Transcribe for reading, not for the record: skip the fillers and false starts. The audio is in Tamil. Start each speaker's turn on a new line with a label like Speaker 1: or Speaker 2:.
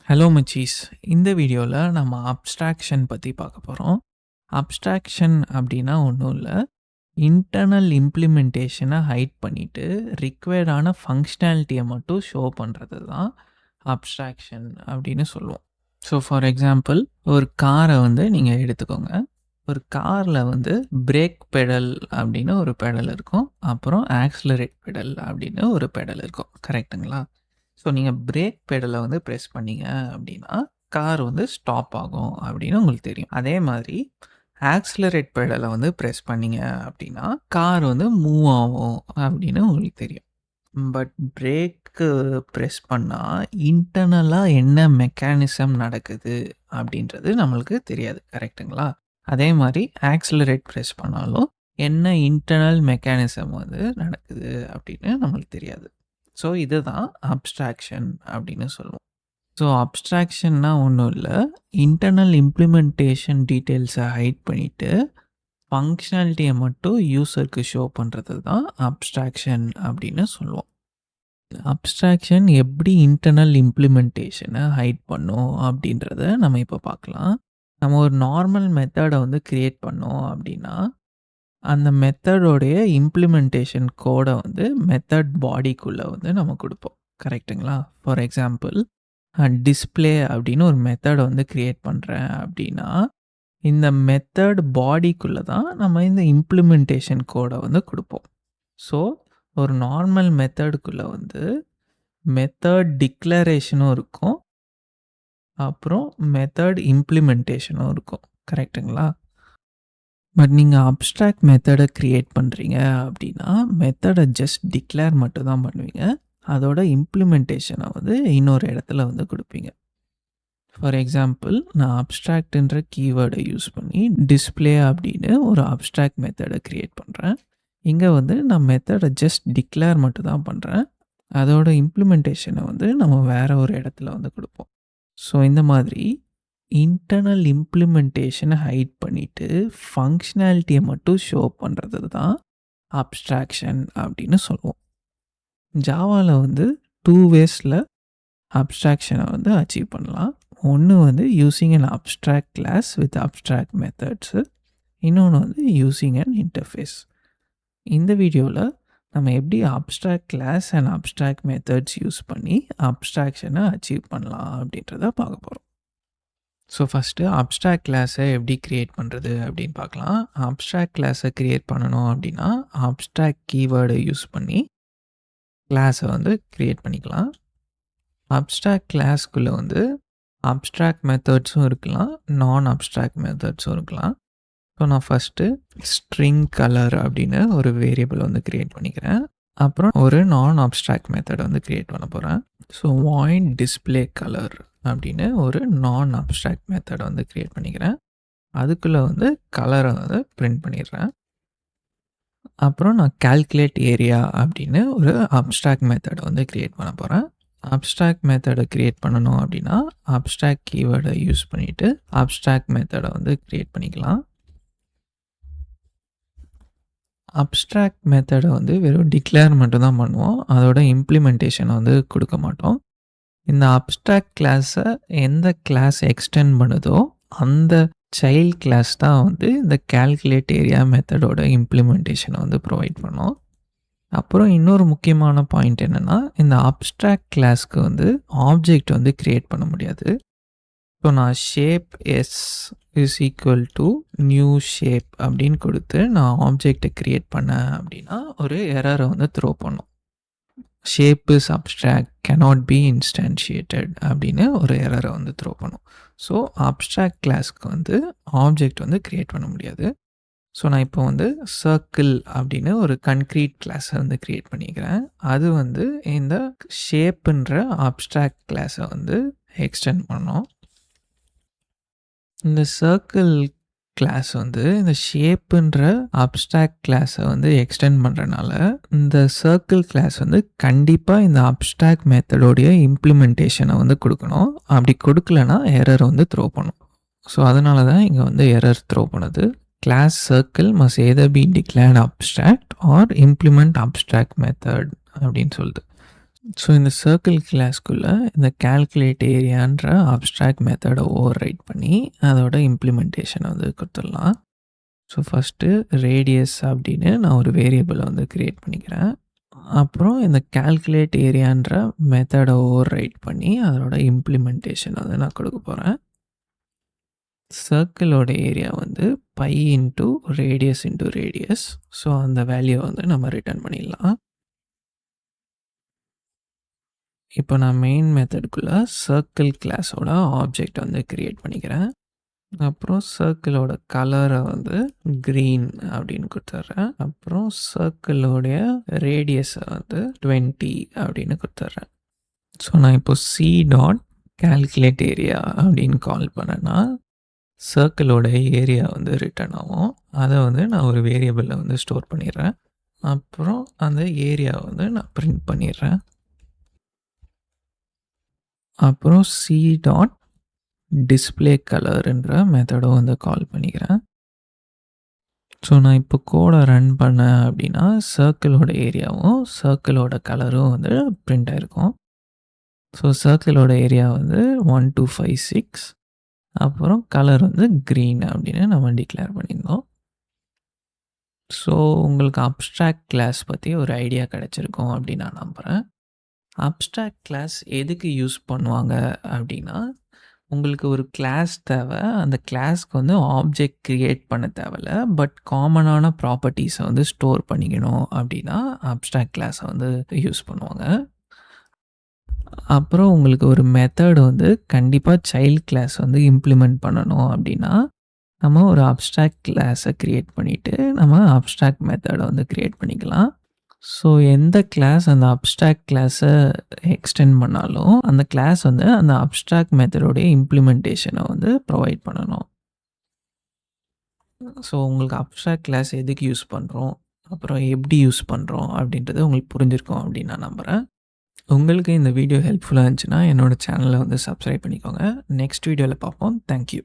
Speaker 1: ஹலோ மச்சீஸ். இந்த வீடியோல நம்ம அப்ஸ்ட்ராக்ஷன் பத்தி பார்க்க போறோம். அப்ஸ்ட்ராக்ஷன் அப்படின்னா ஒண்ணும் இல்ல. இன்டர்னல் இம்ப்ளிமெண்டேஷன ஹைட் பண்ணிட்டு, ரிக்வயர்டான ஃபங்க்ஷனாலிட்டிய மட்டும் ஷோ பண்றது தான் அப்ஸ்ட்ராக்ஷன் அப்படின்னு சொல்லுவோம். ஸோ ஃபார் எக்ஸாம்பிள், ஒரு கார நீங்க எடுத்துக்கோங்க. ஒரு கார்ல பிரேக் பெடல் அப்படின்னு ஒரு பெடல் இருக்கும். அப்புறம் ஆக்ஸலரேட் பெடல் அப்படின்னு ஒரு பெடல் இருக்கும். கரெக்ட்டுங்களா? ஸோ நீங்கள் பிரேக் பெடலை ப்ரெஸ் பண்ணீங்க அப்படின்னா கார் ஸ்டாப் ஆகும் அப்படின்னு உங்களுக்கு தெரியும். அதே மாதிரி ஆக்ஸலரேட் பெடலை ப்ரெஸ் பண்ணீங்க அப்படின்னா கார் மூவ் ஆகும் அப்படின்னு உங்களுக்கு தெரியும். பட் பிரேக்கு ப்ரெஸ் பண்ணால் இன்டர்னலாக என்ன மெக்கானிசம் நடக்குது அப்படின்றது நம்மளுக்கு தெரியாது. கரெக்டுங்களா? அதே மாதிரி ஆக்ஸலரேட் ப்ரெஸ் பண்ணாலும் என்ன இன்டர்னல் மெக்கானிசம் நடக்குது அப்படின்னு நம்மளுக்கு தெரியாது. ஸோ இதுதான் அப்ஸ்ட்ராக்ஷன் அப்படின்னு சொல்லுவோம். ஸோ அப்ஸ்ட்ராக்ஷன்னா ஒன்றும் இல்லை, இன்டர்னல் இம்ப்ளிமெண்டேஷன் டீட்டெயில்ஸை ஹைட் பண்ணிவிட்டு ஃபங்க்ஷனாலிட்டியை மட்டும் யூஸருக்கு ஷோ பண்ணுறது தான் அப்ஸ்ட்ராக்ஷன் அப்படின்னு சொல்லுவோம். அப்ஸ்ட்ராக்ஷன் எப்படி இன்டர்னல் இம்ப்ளிமெண்டேஷனை ஹைட் பண்ணும் அப்படின்றத நம்ம இப்போ பார்க்கலாம். நம்ம ஒரு நார்மல் மெத்தடை கிரியேட் பண்ணோம் அப்படின்னா அந்த மெத்தடோடைய இம்ப்ளிமெண்டேஷன் கோடை மெத்தட் பாடிக்குள்ளே நம்ம கொடுப்போம். கரெக்டுங்களா? ஃபார் எக்ஸாம்பிள், டிஸ்பிளே அப்படின்னு ஒரு மெத்தடை கிரியேட் பண்ணுறேன் அப்படின்னா இந்த மெத்தட் பாடிக்குள்ளே தான் நம்ம இந்த இம்ப்ளிமெண்டேஷன் கோடை கொடுப்போம். ஸோ ஒரு நார்மல் மெத்தடுக்குள்ளே மெத்தட் டிக்ளரேஷனும் இருக்கும், அப்புறம் மெத்தட் இம்ப்ளிமெண்டேஷனும் இருக்கும். கரெக்டுங்களா? பட் நீங்கள் அப்ஸ்ட்ராக்ட் மெத்தடை க்ரியேட் பண்ணுறீங்க அப்படின்னா மெத்தடை ஜஸ்ட் டிக்ளேர் மட்டும் தான் பண்ணுவீங்க. அதோட இம்ப்ளிமெண்டேஷனை இன்னொரு இடத்துல கொடுப்பீங்க. ஃபார் எக்ஸாம்பிள், நான் அப்ஸ்ட்ராக்ட்ன்ற கீவேர்டை யூஸ் பண்ணி டிஸ்பிளே அப்படின்னு ஒரு அப்ஸ்ட்ராக்ட் மெத்தடை க்ரியேட் பண்ணுறேன். இங்கே நான் மெத்தடை ஜஸ்ட் டிக்ளேர் மட்டும் தான் பண்ணுறேன். அதோட இம்ப்ளிமெண்டேஷனை நம்ம வேறு ஒரு இடத்துல கொடுப்போம். ஸோ இந்த மாதிரி இன்டர்னல் இம்ப்ளிமெண்டேஷனை ஹைட் பண்ணிவிட்டு ஃபங்க்ஷனாலிட்டியை மட்டும் ஷோ பண்ணுறது தான் அப்ஸ்ட்ராக்ஷன் அப்படின்னு சொல்லுவோம். ஜாவாவில் 2 வேஸில் அப்ஸ்ட்ராக்ஷனை அச்சீவ் பண்ணலாம். ஒன்று using an abstract class with abstract methods, இன்னொன்று யூஸிங் அன் இன்டர்ஃபேஸ். இந்த வீடியோவில் நம்ம எப்படி abstract class and abstract methods use பண்ணி அப்ஸ்ட்ராக்ஷனை அச்சீவ் பண்ணலாம் அப்படின்றத பார்க்க போகிறோம். ஸோ ஃபஸ்ட்டு அப்ஸ்ட்ராக்ட் கிளாஸை எப்படி க்ரியேட் பண்ணுறது அப்படின்னு பார்க்கலாம். அப்ஸ்ட்ராக்ட் கிளாஸை க்ரியேட் பண்ணணும் அப்படின்னா அப்ஸ்ட்ராக்ட் கீவேர்டை யூஸ் பண்ணி கிளாஸை க்ரியேட் பண்ணிக்கலாம். அப்ஸ்ட்ராக்ட் கிளாஸ்க்குள்ளே அப்ஸ்ட்ராக்ட் மெத்தட்ஸும் இருக்கலாம், நான் அப்ஸ்ட்ராக்ட் மெத்தட்ஸும் இருக்கலாம். ஸோ நான் ஃபஸ்ட்டு ஸ்ட்ரிங் கலர் அப்படின்னு ஒரு வேரியபிள் க்ரியேட் பண்ணிக்கிறேன். அப்புறம் ஒரு நான் அப்ஸ்ட்ராக்ட் மெத்தடை க்ரியேட் பண்ண போகிறேன். ஸோ வாய்ட் டிஸ்பிளே கலர் அப்படின்னு ஒரு நான் அப்ஸ்ட்ராக்ட் மெத்தடை க்ரியேட் பண்ணிக்கிறேன். அதுக்குள்ளே கலரை பிரிண்ட் பண்ணிடுறேன். அப்புறம் நான் கால்குலேட் ஏரியா அப்படின்னு ஒரு அப்ஸ்ட்ராக்ட் மெத்தடை க்ரியேட் பண்ண போகிறேன். அப்ஸ்ட்ராக்ட் மெத்தடை க்ரியேட் பண்ணணும் அப்படின்னா அப்ஸ்ட்ராக்ட் கீவேர்டை யூஸ் பண்ணிவிட்டு அப்ஸ்ட்ராக்ட் மெத்தடை க்ரியேட் பண்ணிக்கலாம். அப்ஸ்ட்ராக்ட் மெத்தடை வெறும் டிக்ளேர் மட்டும் தான் பண்ணுவோம், அதோட இம்ப்ளிமெண்டேஷனை கொடுக்க மாட்டோம். இந்த அப்ஸ்ட்ராக்ட் கிளாஸை எந்த கிளாஸ் எக்ஸ்டெண்ட் பண்ணுதோ அந்த சைல்ட் கிளாஸ் தான் இந்த கால்குலேட் ஏரியா மெத்தடோட இம்ப்ளிமெண்டேஷனை ப்ரொவைட் பண்ணோம். அப்புறம் இன்னொரு முக்கியமான பாயிண்ட் என்னென்னா, இந்த அப்ஸ்ட்ராக்ட் கிளாஸ்க்கு ஆப்ஜெக்ட் க்ரியேட் பண்ண முடியாது. ஸோ நான் shape S is equal to new shape அப்படின்னு கொடுத்து நான் ஆப்ஜெக்டை க்ரியேட் பண்ணேன் அப்படின்னா ஒரு எரரை த்ரோ பண்ணும். Shape is abstract cannot be instantiated அப்படின்னு ஒரு எரரை த்ரோ பண்ணும். ஸோ அப்ஸ்ட்ராக்ட் கிளாஸ்க்கு ஆப்ஜெக்ட் க்ரியேட் பண்ண முடியாது. ஸோ நான் இப்போ சர்க்கிள் அப்படின்னு ஒரு கன்க்ரீட் கிளாஸை க்ரியேட் பண்ணிக்கிறேன். அது இந்த ஷேப்புன்ற அப்ஸ்ட்ராக்ட் கிளாஸை எக்ஸ்டெண்ட் பண்ணோம். இந்த சர்க்கிள் கிளாஸ் இந்த ஷேப்புன்ற அப்ஸ்ட்ராக்ட் கிளாஸை எக்ஸ்டெண்ட் பண்ணுறனால இந்த சர்க்கிள் கிளாஸ் கண்டிப்பாக இந்த அப்ஸ்ட்ராக்ட் மெத்தடோடைய இம்ப்ளிமெண்டேஷனை கொடுக்கணும். அப்படி கொடுக்கலனா எரர் த்ரோ பண்ணும். ஸோ அதனால தான் இங்கே எரர் த்ரோ பண்ணுது. Class circle must either be declared abstract or implement abstract method அப்படின்னு சொல்லுது. ஸோ இந்த சர்க்கிள் கிளாஸ்க்குள்ளே இந்த கால்குலேட் ஏரியான்ற அப்ஸ்ட்ராக்ட் மெத்தடை ஓவர் ரைட் பண்ணி அதோட இம்ப்ளிமெண்டேஷனை வந்து கொடுத்துடலாம். ஸோ ஃபஸ்ட்டு ரேடியஸ் அப்படின்னு நான் ஒரு வேரியபிளை வந்து க்ரியேட் பண்ணிக்கிறேன். அப்புறம் இந்த கால்குலேட் ஏரியான்ற மெத்தடை ஓவர் ரைட் பண்ணி அதோட இம்ப்ளிமெண்டேஷன் வந்து நான் கொடுக்க போகிறேன். சர்க்கிளோட ஏரியா வந்து பை இன்ட்டு ரேடியஸ். ஸோ அந்த வேல்யூ வந்து நம்ம ரிட்டர்ன் பண்ணிடலாம். இப்போ நான் மெயின் மெத்தடுக்குள்ளே சர்க்கிள் கிளாஸோட ஆப்ஜெக்ட் வந்து க்ரியேட் பண்ணிக்கிறேன். அப்புறம் சர்க்கிளோட கலரை வந்து க்ரீன் அப்படின்னு கொடுத்துட்றேன். அப்புறம் சர்க்கிளோடைய ரேடியஸை வந்து 20 அப்படின்னு கொடுத்துட்றேன். ஸோ நான் இப்போ சி டாட் கால்குலேட் ஏரியா அப்படின்னு கால் பண்ணேன்னா சர்க்கிளோட ஏரியா வந்து ரிட்டர்ன் ஆகும். அதை வந்து நான் ஒரு வேரியபிளில் வந்து ஸ்டோர் பண்ணிடுறேன். அப்புறம் அந்த ஏரியாவை வந்து நான் பிரிண்ட் பண்ணிடுறேன். அப்புறம் சி டாட் டிஸ்பிளே கலருன்ற மெத்தடை வந்து கால் பண்ணிக்கிறேன். ஸோ நான் இப்போ கோடை ரன் பண்ணேன் அப்படின்னா சர்க்கிளோட ஏரியாவும் சர்க்கிளோட கலரும் வந்து பிரிண்ட் ஆகிருக்கும். ஸோ சர்க்கிளோட ஏரியா வந்து 1 2 5 6 அப்புறம் கலர் வந்து க்ரீன் அப்படின்னு நம்ம டிக்ளேர் பண்ணியிருந்தோம். ஸோ உங்களுக்கு அப்ஸ்ட்ராக்ட் கிளாஸ் பற்றி ஒரு ஐடியா கிடச்சிருக்கும் அப்படின்னு நான் நம்புகிறேன். அப்ஸ்ட்ராக்ட் கிளாஸ் எதுக்கு யூஸ் பண்ணுவாங்க அப்படின்னா, உங்களுக்கு ஒரு கிளாஸ் தேவை. அந்த கிளாஸ்க்கு வந்து ஆப்ஜெக்ட் க்ரியேட் பண்ண தேவையில்ல. பட் காமனான ப்ராப்பர்ட்டிஸை வந்து ஸ்டோர் பண்ணிக்கணும் அப்படின்னா அப்ஸ்ட்ராக்ட் கிளாஸை வந்து யூஸ் பண்ணுவாங்க. அப்புறம் உங்களுக்கு ஒரு மெத்தட் வந்து கண்டிப்பாக சைல்ட் கிளாஸ் வந்து இம்ப்ளிமெண்ட் பண்ணணும் அப்படின்னா நம்ம ஒரு அப்ஸ்ட்ராக்ட் கிளாஸை க்ரியேட் பண்ணிவிட்டு நம்ம அப்ஸ்ட்ராக்ட் மெத்தடை வந்து க்ரியேட் பண்ணிக்கலாம். ஸோ எந்த கிளாஸ் அந்த அப்ஸ்ட்ராக்ட் கிளாஸை எக்ஸ்டெண்ட் பண்ணாலும் அந்த கிளாஸ் வந்து அந்த அப்ஸ்ட்ராக்ட் மெத்தடோடைய இம்ப்ளிமெண்டேஷனை வந்து ப்ரொவைட் பண்ணணும். ஸோ உங்களுக்கு அப்ஸ்ட்ராக்ட் கிளாஸ் எதுக்கு யூஸ் பண்ணுறோம், அப்புறம் எப்படி யூஸ் பண்ணுறோம் அப்படின்றது உங்களுக்கு புரிஞ்சிருக்கும் அப்படின்னு நான் நம்புகிறேன். உங்களுக்கு இந்த வீடியோ ஹெல்ப்ஃபுல்லாக இருந்துச்சுன்னா என்னோடய சேனலை வந்து சப்ஸ்கிரைப் பண்ணிக்கோங்க. நெக்ஸ்ட் வீடியோவில் பார்ப்போம். தேங்க்யூ.